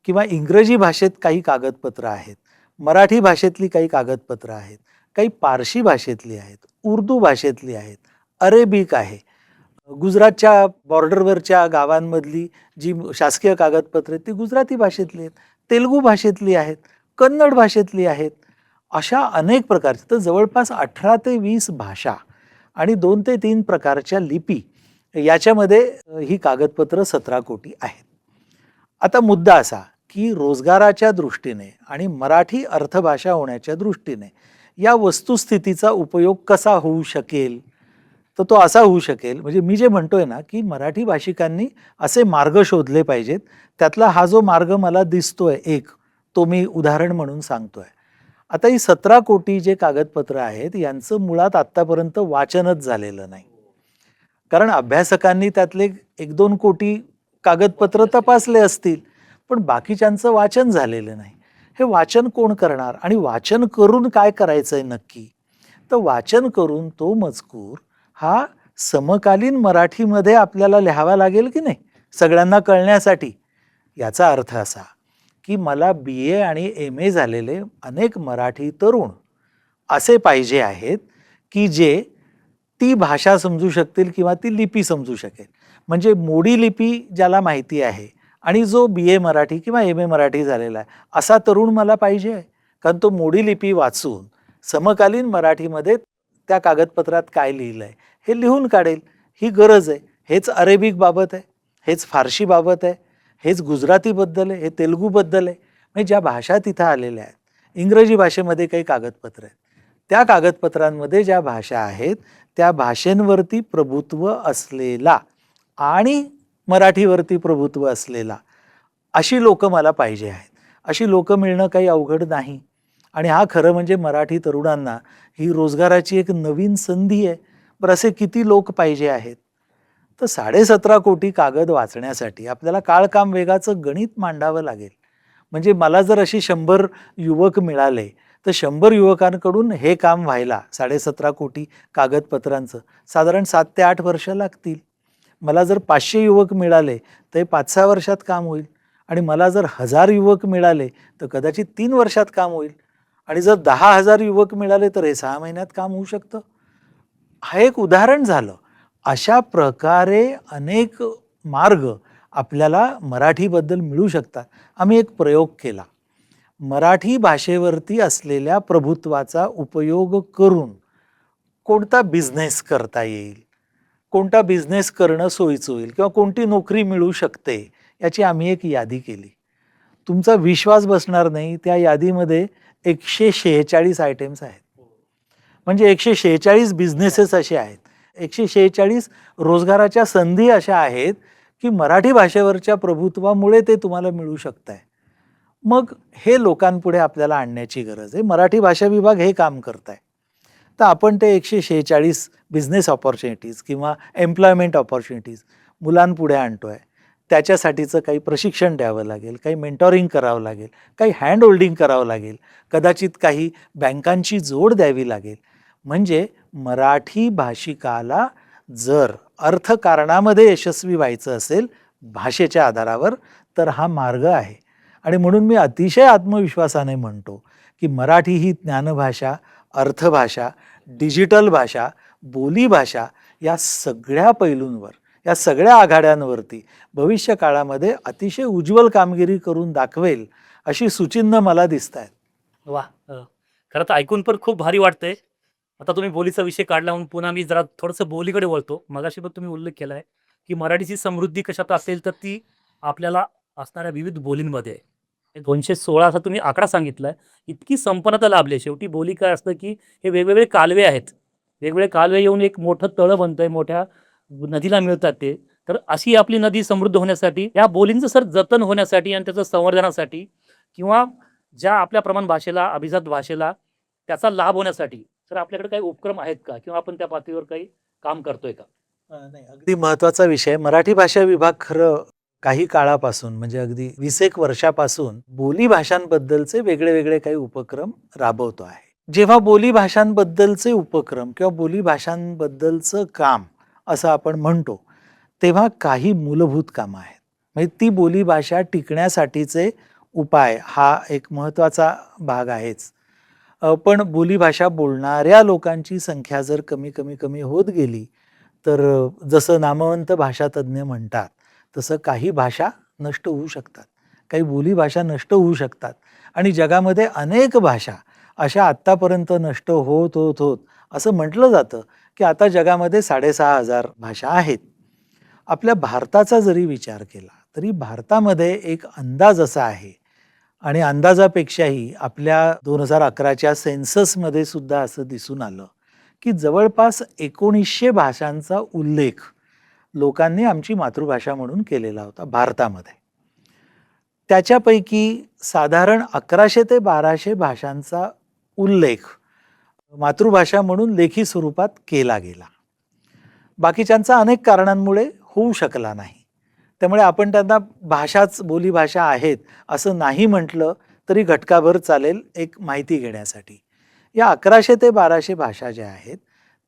B: किंवा इंग्रजी भाषेत काही कागदपत्रं आहेत, मराठी भाषेतली काही कागदपत्रं आहेत, काही पारशी भाषेतली आहेत, उर्दू भाषेतली आहेत, अरेबिक आहे, गुजरातच्या बॉर्डरवरच्या गावांमधली जी शासकीय कागदपत्रे ती गुजराती भाषेतली आहेत, तेलुगू भाषेतली आहेत, कन्नड भाषेतली आहेत. अशा अनेक प्रकारच्या, तर जवळपास 18 ते 20 भाषा आणि 2 ते 3 प्रकारच्या लिपी याच्यामध्ये ही कागदपत्रं 17 कोटी आहेत. आता मुद्दा असा की रोजगाराच्या दृष्टीने आणि मराठी अर्थभाषा होण्याच्या दृष्टीने या वस्तुस्थितीचा उपयोग कसा होऊ शकेल? तर तो असा होऊ शकेल, म्हणजे मी जे म्हणतोय ना की मराठी भाषिकांनी असे मार्ग शोधले पाहिजेत. त्यातला हा जो मार्ग मला दिसतोय एक, तो मी उदाहरण म्हणून सांगतोय. आता ही 17 कोटी जे कागदपत्र आहेत यांचं मुळात आत्तापर्यंत वाचनच झालेलं नाही. कारण अभ्यासकांनी त्यातले 1-2 कोटी कागदपत्र तपासले असतील, पण बाकीच्यांचं वाचन झालेलं नाही. हे वाचन कोण करणार आणि वाचन करून काय करायचंय नक्की? तर वाचन करून तो मजकूर हा समकालीन मराठीमध्ये आपल्याला लिहावा लागेल की नाही, सगळ्यांना कळण्यासाठी. याचा अर्थ असा की मला BA आणि MA झालेले अनेक मराठी तरुण असे पाहिजे आहेत की जे ती भाषा समजू शकतील किंवा ती लिपी समजू शकेल. म्हणजे मोडी लिपी ज्याला माहिती आहे आणि जो BA मराठी किंवा MA मराठी झालेला आहे असा तरुण मला पाहिजे आहे. कारण तो मोडी लिपी वाचून समकालीन मराठीमध्ये त्या कागदपत्रात काय लिहिलं आहे हे लिहून काढेल. ही गरज आहे. हेच अरेबिक बाबत आहे, हेच फारशी बाबत आहे, हेच गुजरातीबद्दल आहे, हे तेलुगूबद्दल आहे. म्हणजे ज्या भाषा तिथं आलेल्या आहेत, इंग्रजी भाषेमध्ये काही कागदपत्र आहेत, त्या कागदपत्रांमध्ये ज्या भाषा आहेत त्या भाषेंवरती प्रभुत्व असलेला आणि मराठीवरती प्रभुत्व असलेला अशी लोकं मला पाहिजे आहेत. अशी लोकं मिळणं काही अवघड नाही. आणि हा खरं म्हणजे मराठी तरुणांना ही रोजगाराची एक नवीन संधी आहे. बरं, असे किती लोक पाहिजे आहेत? तर 17.5 कोटी कागद वाचण्यासाठी आपल्याला काळकाम वेगाचं गणित मांडावं लागेल. म्हणजे मला जर अशी 100 युवक मिळाले तर 100 युवकांकडून हे काम व्हायला 17.5 कोटी कागदपत्रांचं साधारण 7 ते 8 वर्ष लागतील. मला जर 500 युवक मिळाले तर हे 5-6 वर्षात काम होईल. आणि मला जर 1000 युवक मिळाले तर कदाचित 3 वर्षात काम होईल. आणि जर 10,000 युवक मिळाले तर हे 6 महिन्यात काम होऊ शकतं. हा एक उदाहरण झालं. अशा प्रकारे अनेक मार्ग आपल्याला मराठीबद्दल मिळू शकतात. आम्ही एक प्रयोग केला. मराठी भाषेवरती असलेल्या प्रभुत्वाचा उपयोग करून कोणता बिझनेस करता येईल, कोणता बिझनेस करणं सोयीचं होईल किंवा कोणती नोकरी मिळू शकते याची आम्ही एक यादी केली. तुमचा विश्वास बसणार नाही, त्या यादीमध्ये 146 आयटेम्स आहेत. म्हणजे 146 बिझनेसेस असे आहेत, 146 रोजगाराच्या संधी अशा आहेत की मराठी भाषेवरच्या प्रभुत्वामुळे ते तुम्हाला मिळू शकतं आहे. मग हे लोकांपुढे आपल्याला आणण्याची गरज आहे. मराठी भाषा विभाग हे काम करत आहे. तर आपण ते 146 बिझनेस ऑपॉर्च्युनिटीज किंवा एम्प्लॉयमेंट ऑपॉर्च्युनिटीज मुलांपुढे आणतो आहे. त्याच्यासाठीचं काही प्रशिक्षण द्यावं लागेल, काही मेंटॉरिंग करावं लागेल, काही हँड होल्डिंग करावं लागेल, कदाचित काही बँकांची जोड द्यावी लागेल. म्हणजे मराठी भाषिकाला जर अर्थकारणामध्ये यशस्वी व्हायचं असेल भाषेच्या आधारावर, तर हा मार्ग आहे. आणि म्हणून मी अतिशय आत्मविश्वासाने म्हणतो की मराठी ही ज्ञानभाषा, अर्थभाषा, डिजिटल भाषा, बोलीभाषा या सगळ्या पैलूंवर, या सगळ्या आघाड्यांवरती भविष्य काळामध्ये अतिशय उज्ज्वल कामगिरी करून दाखवेल अशी सूचिन्ह मला दिसत आहेत.
A: वा, खरं तर ऐकून पण खूप भारी वाटतंय. आता तुम्ही बोलीचा विषय काढला म्हणून पुन्हा मी जरा थोडंसं बोलीकडे वळतो. मगाशी पण तुम्ही उल्लेख केला आहे की मराठीची समृद्धी कशात असेल तर ती आपल्याला असणाऱ्या विविध बोलींमध्ये आहे. 216 असा तुम्ही आकडा सांगितलाय. इतकी संपन्नता लाभली. शेवटी बोली काय असतं की हे वेगवेगळे कालवे आहेत. वेगवेगळे कालवे येऊन एक मोठं तळं बनतंय, मोठ्या नदीला मिळतात ते. तर अशी आपली नदी समृद्ध होण्यासाठी, या बोलींचं सर जतन होण्यासाठी आणि त्याचं संवर्धनासाठी किंवा ज्या आपल्या प्रमाण भाषेला, अभिजात भाषेला त्याचा लाभ होण्यासाठी तर आपल्याकडे काही उपक्रम आहेत का? किंवा आपण त्या पातळीवर काही काम करतोय का?
B: नाही, अगदी महत्त्वाचा विषय. मराठी भाषा विभाग खरं काही काळापासून म्हणजे अगदी 20 वर्षापासून बोली भाषांबद्दलचे वेगळे वेगळे काही उपक्रम राबवतो आहे. जेव्हा बोली भाषांबद्दलचे उपक्रम किंवा बोली भाषांबद्दलचं काम असं आपण म्हणतो, तेव्हा काही मूलभूत कामं आहेत. म्हणजे ती बोली भाषा टिकण्यासाठीचे उपाय हा एक महत्त्वाचा भाग आहेच. पण बोलीभाषा बोलणाऱ्या लोकांची संख्या जर कमी होत गेली, तर जसं नामवंत भाषातज्ञ म्हणतात तसं काही भाषा नष्ट होऊ शकतात, काही बोलीभाषा नष्ट होऊ शकतात. आणि जगामध्ये अनेक भाषा अशा आत्तापर्यंत नष्ट होत असं म्हटलं जातं की आता जगामध्ये 6,500 भाषा आहेत. आपल्या भारताचा जरी विचार केला तरी भारतामध्ये एक अंदाज असा आहे, आणि अंदाजापेक्षाही आपल्या 2011च्या सेन्ससमध्ये सुद्धा असं दिसून आलं की जवळपास 1900 भाषांचा उल्लेख लोकांनी आमची मातृभाषा म्हणून केलेला होता भारतामध्ये. त्याच्यापैकी साधारण 1100 ते 1200 भाषांचा उल्लेख मातृभाषा म्हणून लेखी स्वरूपात केला गेला. बाकीच्यांचा अनेक कारणांमुळे होऊ शकला नाही. त्यामुळे आपण त्यांना भाषाच बोलीभाषा आहेत असं नाही म्हटलं तरी घटकाभर चालेल एक माहिती घेण्यासाठी. या 1100 ते 1200 भाषा ज्या आहेत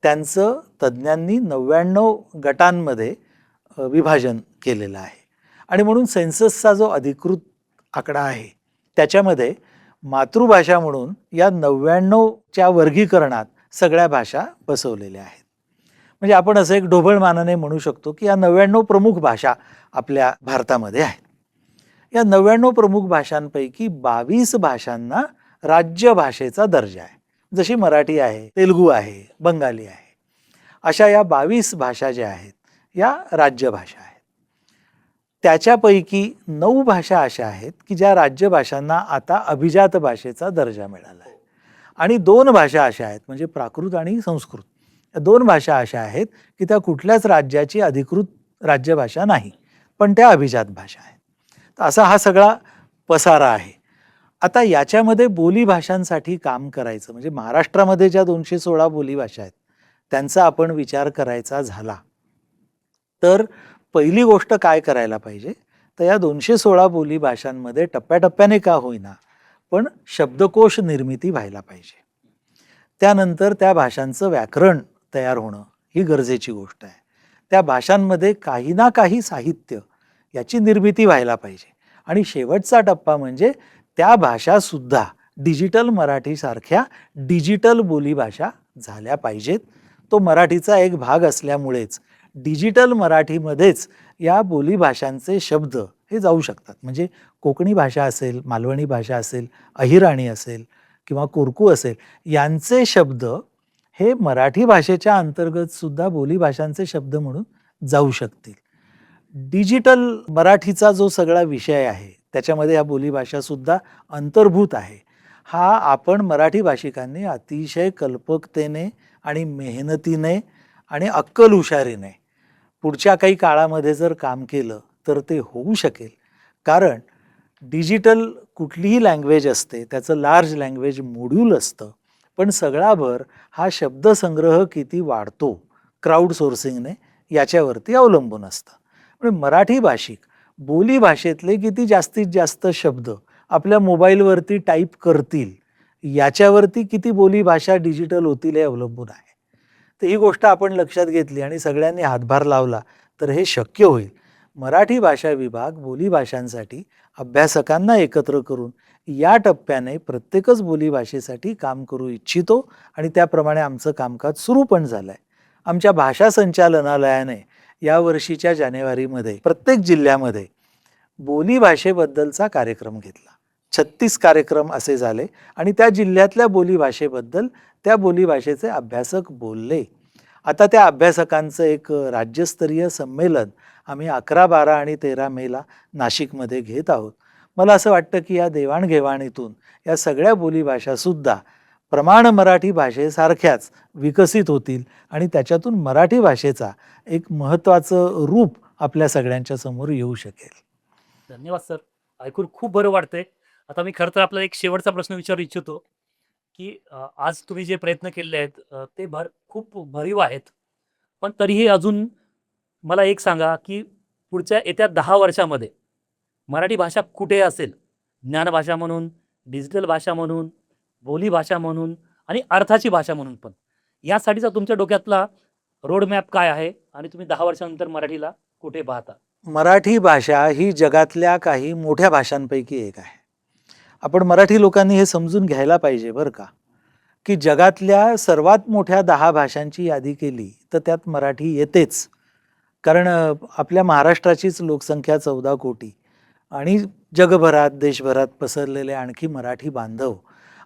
B: त्यांचं तज्ज्ञांनी 99 गटांमध्ये विभाजन केलेलं आहे. आणि म्हणून सेन्ससचा जो अधिकृत आकडा आहे त्याच्यामध्ये मातृभाषा म्हणून या 99च्या वर्गीकरणात सगळ्या भाषा बसवलेल्या आहेत. म्हणजे आपण असं एक ढोबळमानाने म्हणू शकतो की या 99 प्रमुख भाषा आपल्या भारतामध्ये आहेत. या 99 प्रमुख भाषांपैकी 22 भाषांना राज्यभाषेचा दर्जा आहे. जशी मराठी आहे, तेलुगू आहे, बंगाली आहे, अशा या 22 भाषा ज्या आहेत या राज्यभाषा आहेत. त्याच्यापैकी 9 भाषा अशा आहेत की ज्या राज्यभाषांना आता अभिजात भाषेचा दर्जा मिळाला आहे. आणि 2 भाषा अशा आहेत म्हणजे प्राकृत आणि संस्कृत, या 2 भाषा अशा आहेत की त्या कुठल्याच राज्याची अधिकृत राज्यभाषा नाही, पण त्या अभिजात भाषा आहेत. तर असा हा सगळा पसारा आहे. आता याच्यामध्ये बोलीभाषांसाठी काम करायचं म्हणजे महाराष्ट्रामध्ये ज्या 216 बोलीभाषा आहेत त्यांचा आपण विचार करायचा झाला तर पहिली गोष्ट काय करायला पाहिजे, तर या 216 बोलीभाषांमध्ये टप्प्याटप्प्याने का होईना पण शब्दकोश निर्मिती व्हायला पाहिजे. त्यानंतर त्या भाषांचं व्याकरण तयार होणं ही गरजेची गोष्ट आहे. त्या भाषांमध्ये काही ना काही साहित्य याची निर्मिती व्हायला पाहिजे. आणि शेवटचा टप्पा म्हणजे त्या भाषासुद्धा डिजिटल मराठीसारख्या डिजिटल बोलीभाषा झाल्या पाहिजेत. तो मराठीचा एक भाग असल्यामुळेच डिजिटल मराठीमध्येच या बोलीभाषांचे शब्द हे जाऊ शकतात. म्हणजे कोकणी भाषा असेल, मालवणी भाषा असेल, अहिराणी असेल किंवा कोरकू असेल, यांचे शब्द हे मराठी भाषेच्या अंतर्गत सुद्धा बोलीभाषांचे शब्द म्हणून जाऊ शकतील. डिजिटल मराठीचा जो सगळा विषय आहे त्याच्यामध्ये या बोलीभाषासुद्धा अंतर्भूत आहे. हा आपण मराठी भाषिकांनी अतिशय कल्पकतेने आणि मेहनतीने आणि अक्कल हुशारीने पुढच्या काही काळामध्ये जर काम केलं तर ते होऊ शकेल. कारण डिजिटल कुठलीही लँग्वेज असते त्याचं लार्ज लँग्वेज मॉड्यूल असतं, पण सगळाभर हा शब्दसंग्रह किती वाढतो क्राऊड सोर्सिंगने याच्यावरती अवलंबून असतं. म्हणजे मराठी भाषिक बोली भाषेतले किती जास्तीत जास्त शब्द आपल्या मोबाईलवरती टाईप करतील याच्यावरती किती बोली भाषा डिजिटल होतील हे अवलंबून आहे. तर ही गोष्ट आपण लक्षात घेतली आणि सगळ्यांनी हातभार लावला तर हे शक्य होईल. मराठी भाषा विभाग बोलीभाषांसाठी अभ्यासकांना एकत्र करून या टप्प्याने प्रत्येकच बोलीभाषेसाठी काम करू इच्छितो आणि त्याप्रमाणे आमचं कामकाज सुरू पण झालं आहे. आमच्या भाषा संचालनालयाने यावर्षीच्या जानेवारीमध्ये प्रत्येक जिल्ह्यामध्ये बोलीभाषेबद्दलचा कार्यक्रम घेतला. 36 कार्यक्रम असे झाले आणि त्या जिल्ह्यातल्या बोलीभाषेबद्दल त्या बोलीभाषेचे अभ्यासक बोलले. आता त्या अभ्यासकांचं एक राज्यस्तरीय संमेलन आम्ही 11, 12 आणि 13 मेला नाशिकमध्ये घेत आहोत. मला असं वाटतं की या देवाणघेवाणीतून या सगळ्या बोलीभाषासुद्धा प्रमाण मराठी भाषेसारख्याच विकसित होतील आणि त्याच्यातून मराठी भाषेचा एक महत्त्वाचं रूप आपल्या सगळ्यांच्या समोर येऊ शकेल.
A: धन्यवाद सर. ऐकून खूप बरं वाटतंय. आता मी खरं तर आपल्याला एक शेवटचा प्रश्न विचारू इच्छितो, की आज तुम्ही जे प्रयत्न केले आहेत ते खूप भरीव आहेत. पण तरीही अजून मला एक सांगा, की पुढच्या येत्या 10 वर्षामध्ये मराठी भाषा कुठे असेल? ज्ञानभाषा म्हणून, डिजिटल भाषा म्हणून, बोलीभाषा म्हणून आणि अर्थाची भाषा म्हणून पण. यासाठीचा तुमच्या डोक्यातला रोड मॅप काय आहे आणि तुम्ही 10 वर्षानंतर मराठीला कुठे पाहता?
B: मराठी भाषा ही जगातल्या काही मोठ्या भाषांपैकी एक आहे. आपण मराठी लोकांनी हे समजून घ्यायला पाहिजे बरं का, की जगातल्या सर्वात मोठ्या 10 भाषांची यादी केली तर त्यात मराठी येतेच. कारण आपल्या महाराष्ट्राचीच लोकसंख्या 14 कोटी आणि जगभरात देशभरात पसरलेले आणखी मराठी बांधव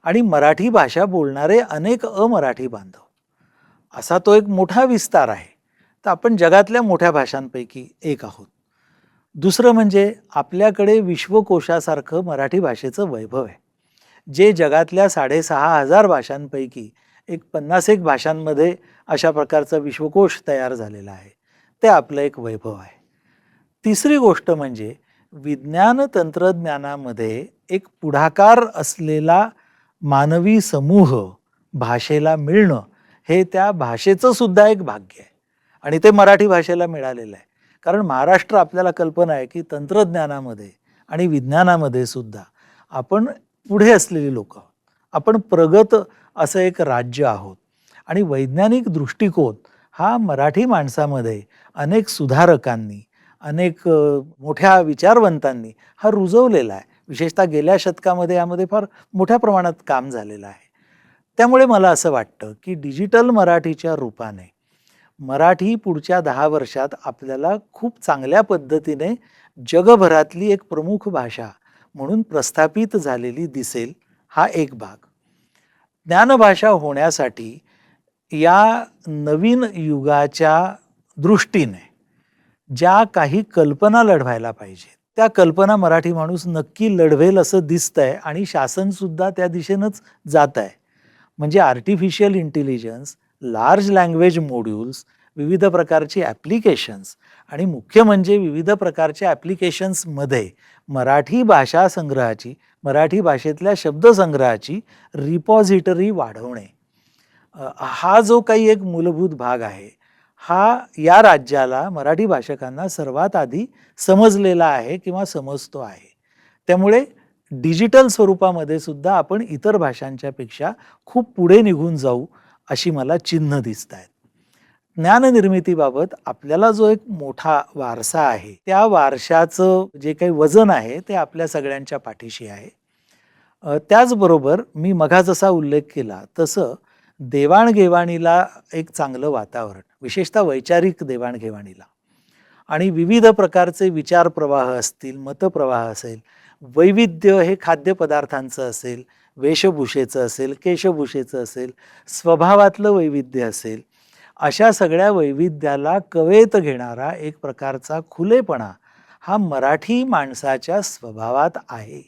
B: आणि मराठी भाषा बोलणारे अनेक अमराठी बांधव, असा तो एक मोठा विस्तार आहे. तर आपण जगातल्या मोठ्या भाषांपैकी एक आहोत. दुसरं म्हणजे आपल्याकडे विश्वकोशासारखं मराठी भाषेचं वैभव आहे, जे जगातल्या 6,500 भाषांपैकी एक 50 भाषांमध्ये अशा प्रकारचा विश्वकोश तयार झालेला आहे. ते आपलं एक वैभव आहे. तिसरी गोष्ट म्हणजे विज्ञान तंत्रज्ञानामध्ये एक पुढाकार असलेला मानवी समूह भाषेला मिळणं हे त्या भाषेचं सुद्धा एक भाग्य आहे आणि ते मराठी भाषेला मिळालेलं आहे. कारण महाराष्ट्र आपल्याला कल्पना आहे की तंत्रज्ञानामध्ये आणि विज्ञानामध्ये सुद्धा आपण पुढे असलेली लोक आहोत. आपण प्रगत असं एक राज्य आहोत आणि वैज्ञानिक दृष्टिकोन हा मराठी माणसामध्ये अनेक सुधारकांनी अनेक मोठ्या विचारवंतांनी हा रुजवलेला आहे. विशेषतः गेल्या शतकामध्ये यामध्ये फार मोठ्या प्रमाणात काम झालेलं आहे. त्यामुळे मला असं वाटतं की डिजिटल मराठीच्या रूपाने मराठी पुढच्या 10 वर्षात आपल्याला खूप चांगल्या पद्धतीने जगभरातली एक प्रमुख भाषा म्हणून प्रस्थापित झालेली दिसेल. हा एक भाग. ज्ञानभाषा होण्यासाठी या नवीन युगाच्या दृष्टीने ज्या काही कल्पना लढवायला पाहिजेत त्या कल्पना मराठी माणूस नक्की लढवेल असं दिसतंय आणि शासनसुद्धा त्या दिशेनंच जात आहे. म्हणजे artificial intelligence, large language modules, विविध प्रकारची ॲप्लिकेशन्स आणि मुख्य म्हणजे विविध प्रकारच्या ॲप्लिकेशन्समध्ये मराठी भाषा संग्रहाची, मराठी भाषेतल्या शब्दसंग्रहाची रिपॉझिटरी वाढवणे, हा जो काही एक मूलभूत भाग आहे हा या राज्याला मराठी भाषकांना सर्वात आधी समजलेला आहे किंवा समजतो आहे. त्यामुळे डिजिटल स्वरूपामध्ये सुद्धा आपण इतर भाषांच्या पेक्षा खूप पुढे निघून जाऊ अशी मला चिन्ह दिसत आहेत. ज्ञाननिर्मितीबाबत आपल्याला जो एक मोठा वारसा आहे त्या वारशाचं जे काही वजन आहे ते आपल्या सगळ्यांच्या पाठीशी आहे. त्याचबरोबर मी मघा जसा उल्लेख केला तसं देवाणघेवाणीला एक चांगलं वातावरण, विशेषतः वैचारिक देवाणघेवाणीला आणि विविध प्रकारचे विचार प्रवाह असतील, मतप्रवाह असेल, वैविध्य हे खाद्यपदार्थांचं असेल, वेशभूषेचं असेल, केशभूषेचं असेल, स्वभावातलं वैविध्य असेल, अशा सगळ्या वैविध्याला कवेत घेणारा एक प्रकारचा खुलेपणा हा मराठी माणसाच्या स्वभावात आहे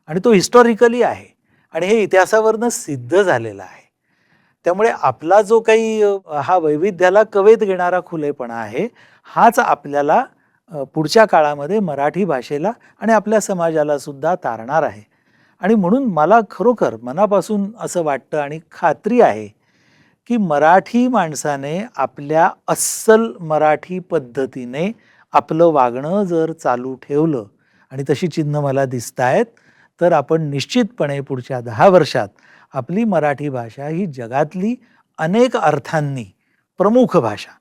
B: आणि तो हिस्टॉरिकली आहे आणि हे इतिहासावरनं सिद्ध झालेलं आहे. त्यामुळे आपला जो काही हा वैविध्याला कवेत घेणारा खुलेपणा आहे हाच आपल्याला पुढच्या काळामध्ये मराठी भाषेला आणि आपल्या समाजाला सुद्धा तारणार आहे. आणि म्हणून मला खरोखर मनापासून असं वाटतं आणि खात्री आहे की मराठी माणसाने आपल्या अस्सल मराठी पद्धतीने आपलं वागणं जर चालू ठेवलं आणि तशी चिन्ह मला दिसत आहेत तर आपण निश्चितपणे पुढच्या 10 वर्षात आपली मराठी भाषा ही जगातली अनेक अर्थांनी प्रमुख भाषा,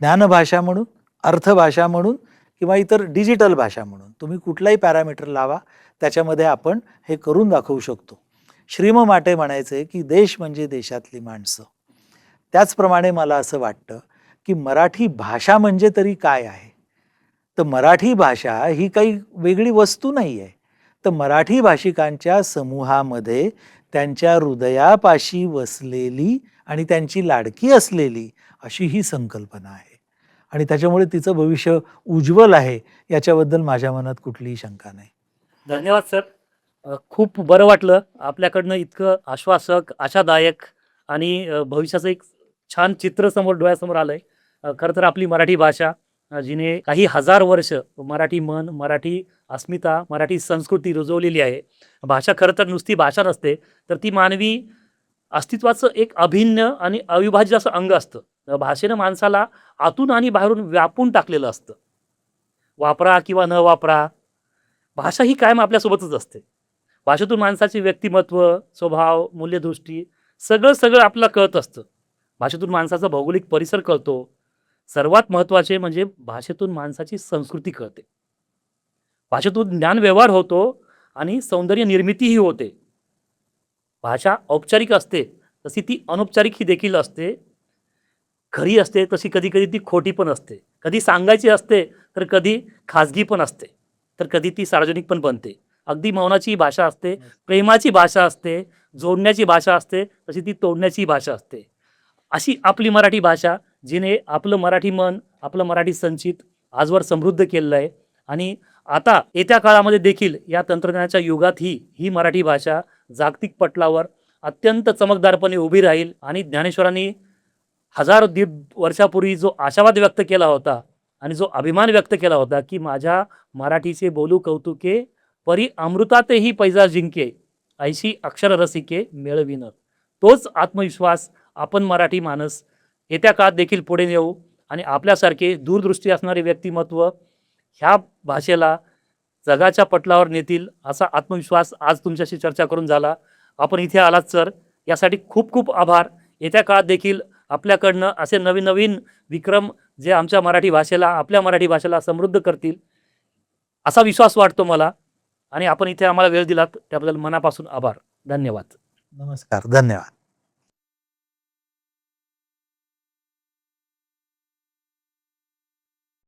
B: ज्ञानभाषा म्हणून, अर्थभाषा म्हणून किंवा इतर डिजिटल भाषा म्हणून तुम्ही कुठलाही पॅरामीटर लावा, त्याच्यामध्ये आपण हे करून दाखवू शकतो. श्रीम माटे म्हणायचे की देश म्हणजे देशातली माणसं. त्याचप्रमाणे मला असं वाटतं की मराठी भाषा म्हणजे तरी काय आहे? तर मराठी भाषा ही काही वेगळी वस्तू नाही आहे. तर मराठी भाषिकांच्या समूहामध्ये त्यांच्या हृदयापाशी वसलेली आणि त्यांची लाडकी असलेली अशी ही संकल्पना आहे. आणि त्याच्यामुळे तिचं भविष्य उज्ज्वल आहे याच्याबद्दल माझ्या मनात कुठलीही शंका नाही.
A: धन्यवाद सर. खूप बरं वाटलं आपल्याकडनं इतकं आश्वासक, आशादायक आणि भविष्याचं एक छान चित्र समोर डोळ्यासमोर आलंय. खरं तर आपली मराठी भाषा जिने काही हजार वर्ष मराठी मन, मराठी अस्मिता, मराठी संस्कृती रुजवलेली आहे. भाषा खरं तर नुसती भाषा नसते, तर ती मानवी अस्तित्वाचं एक अभिन्न आणि अविभाज्य असं अंग असतं. भाषेनं माणसाला आतून आणि बाहेरून व्यापून टाकलेलं असतं. वापरा किंवा न वापरा, भाषा ही कायम आपल्यासोबतच असते. भाषेतून माणसाचे व्यक्तिमत्व, स्वभाव, मूल्यदृष्टी सगळं आपल्याला कळत असतं. भाषेतून माणसाचा भौगोलिक परिसर कळतो. सर्वात महत्त्वाचे म्हणजे भाषेतून माणसाची संस्कृती कळते. भाषेतून ज्ञान व्यवहार होतो आणि सौंदर्य निर्मितीही होते. भाषा औपचारिक असते तशी ती अनौपचारिक ही देखील असते. खरी असते तशी कधी कधी ती खोटी पण असते. कधी सांगायची असते तर कधी खाजगी पण असते, तर कधी ती सार्वजनिक पण बनते. अगदी मौनाची भाषा असते, प्रेमाची भाषा असते, जोडण्याची भाषा असते, तशी ती तोडण्याची भाषा असते. अशी आपली मराठी भाषा जिने आपलं मराठी मन, आपलं मराठी संचित आजवर समृद्ध केलेलं आहे. आणि आता येत्या काळामध्ये देखील या तंत्रज्ञानाच्या युगात ही मराठी भाषा जागतिक पटलावर अत्यंत चमकदारपणे उभी राहील. आणि ज्ञानेश्वरांनी हजार दीड वर्षापूर्वी जो आशावाद व्यक्त केला होता आणि जो अभिमान व्यक्त केला होता की माझ्या मराठीचे बोलू कौतुके, परी अमृतातेही पैजा जिंके, ऐशी अक्षर रसिके मेळविन, तोच आत्मविश्वास आपण मराठी माणस येत्या काळात देखील पुढे नेऊ आणि आपल्यासारखे दूरदृष्टी असणारे व्यक्तिमत्व ह्या भाषेला जगाच्या पटलावर नेतील असा आत्मविश्वास आज तुमच्याशी चर्चा करून झाला. आपण इथे आलात सर, यासाठी खूप खूप आभार. येत्या काळात देखील आपल्याकडनं असे नवीन नवीन विक्रम जे आमच्या मराठी भाषेला, आपल्या मराठी भाषेला समृद्ध करतील असा विश्वास वाटतो मला. आणि आपण इथे आम्हाला वेळ दिलात त्याबद्दल मनापासून आभार. धन्यवाद.
B: नमस्कार. धन्यवाद.